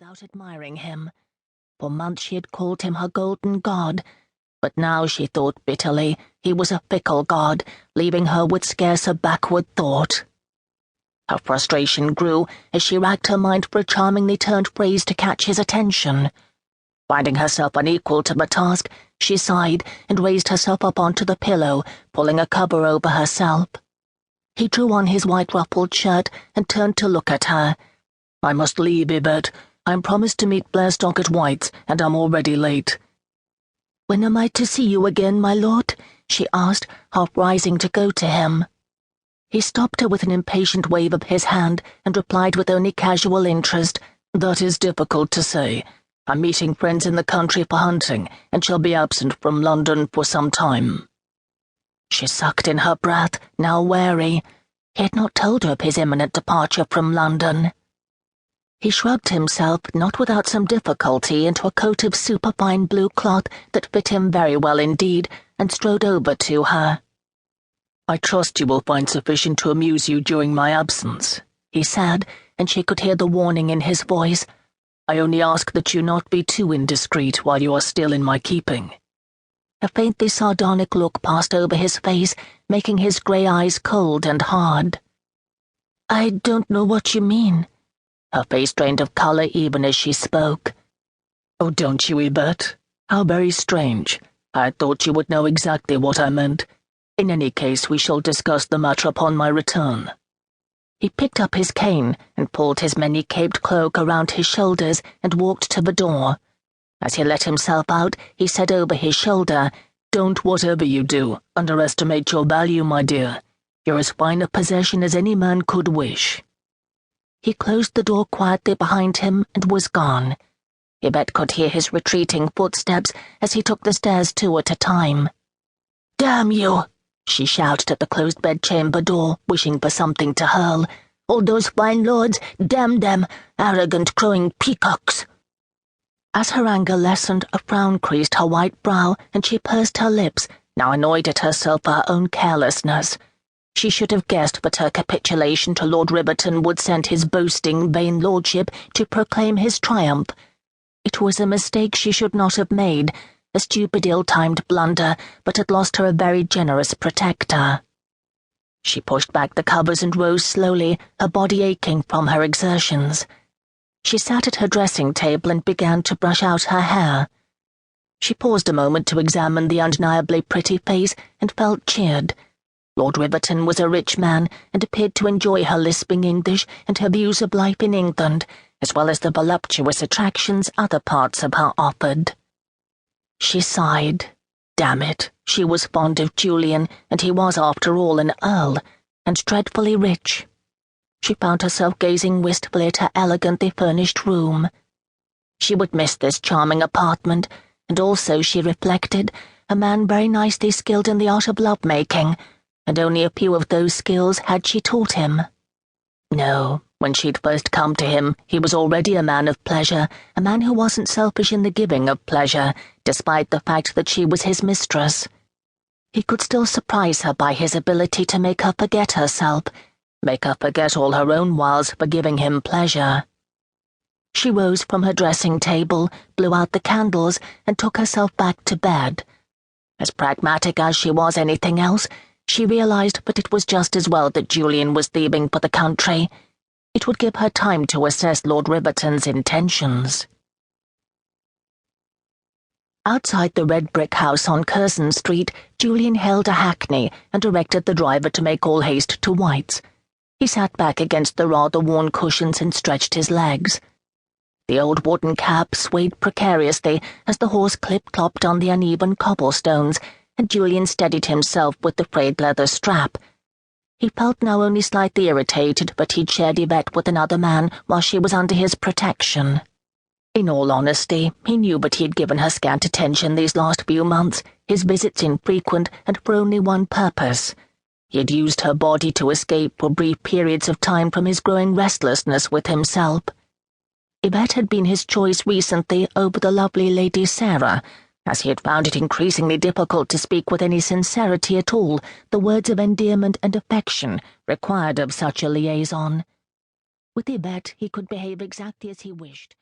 without admiring him. For months she had called him her golden god, but now she thought bitterly he was a fickle god, leaving her with scarce a backward thought. Her frustration grew as she racked her mind for a charmingly turned phrase to catch his attention. Finding herself unequal to the task, she sighed and raised herself up onto the pillow, pulling a cover over herself. He drew on his white ruffled shirt and turned to look at her. "I must leave, Yvette. I'm promised to meet Blairstock at White's, and I'm already late." "When am I to see you again, my lord?" she asked, half rising to go to him. He stopped her with an impatient wave of his hand and replied with only casual interest, "That is difficult to say. I'm meeting friends in the country for hunting, and shall be absent from London for some time." She sucked in her breath, now wary. He had not told her of his imminent departure from London. He shrugged himself, not without some difficulty, into a coat of superfine blue cloth that fit him very well indeed, and strode over to her. "I trust you will find sufficient to amuse you during my absence," he said, and she could hear the warning in his voice. "I only ask that you not be too indiscreet while you are still in my keeping." A faintly sardonic look passed over his face, making his grey eyes cold and hard. "I don't know what you mean." Her face drained of colour even as she spoke. "Oh, don't you, Yvette? How very strange. I thought you would know exactly what I meant. In any case, we shall discuss the matter upon my return." He picked up his cane and pulled his many-caped cloak around his shoulders and walked to the door. As he let himself out, he said over his shoulder, "Don't, whatever you do, underestimate your value, my dear. You're as fine a possession as any man could wish." He closed the door quietly behind him and was gone. Yvette could hear his retreating footsteps as he took the stairs 2 at a time. "Damn you!" she shouted at the closed bedchamber door, wishing for something to hurl. "All those fine lords, damn them, arrogant crowing peacocks!" As her anger lessened, a frown creased her white brow, and she pursed her lips, now annoyed at herself for her own carelessness. She should have guessed that her capitulation to Lord Riverton would send his boasting, vain lordship to proclaim his triumph. It was a mistake she should not have made, a stupid, ill-timed blunder, but had lost her a very generous protector. She pushed back the covers and rose slowly, her body aching from her exertions. She sat at her dressing table and began to brush out her hair. She paused a moment to examine the undeniably pretty face and felt cheered. Lord Riverton was a rich man and appeared to enjoy her lisping English and her views of life in England, as well as the voluptuous attractions other parts of her offered. She sighed. Damn it, she was fond of Julian, and he was, after all, an earl, and dreadfully rich. She found herself gazing wistfully at her elegantly furnished room. She would miss this charming apartment, and also, she reflected, a man very nicely skilled in the art of love-making, and only a few of those skills had she taught him. No, when she'd first come to him, he was already a man of pleasure, a man who wasn't selfish in the giving of pleasure, despite the fact that she was his mistress. He could still surprise her by his ability to make her forget herself, make her forget all her own wiles for giving him pleasure. She rose from her dressing table, blew out the candles, and took herself back to bed. As pragmatic as she was anything else, she realized that it was just as well that Julian was leaving for the country. It would give her time to assess Lord Riverton's intentions. Outside the red brick house on Curzon Street, Julian hailed a hackney and directed the driver to make all haste to White's. He sat back against the rather worn cushions and stretched his legs. The old wooden cab swayed precariously as the horse clip-clopped on the uneven cobblestones, and Julian steadied himself with the frayed leather strap. He felt now only slightly irritated that he'd shared Yvette with another man while she was under his protection. In all honesty, he knew that he had given her scant attention these last few months, his visits infrequent and for only one purpose. He had used her body to escape for brief periods of time from his growing restlessness with himself. Yvette had been his choice recently over the lovely Lady Sarah, as he had found it increasingly difficult to speak with any sincerity at all the words of endearment and affection required of such a liaison. With Yvette he could behave exactly as he wished.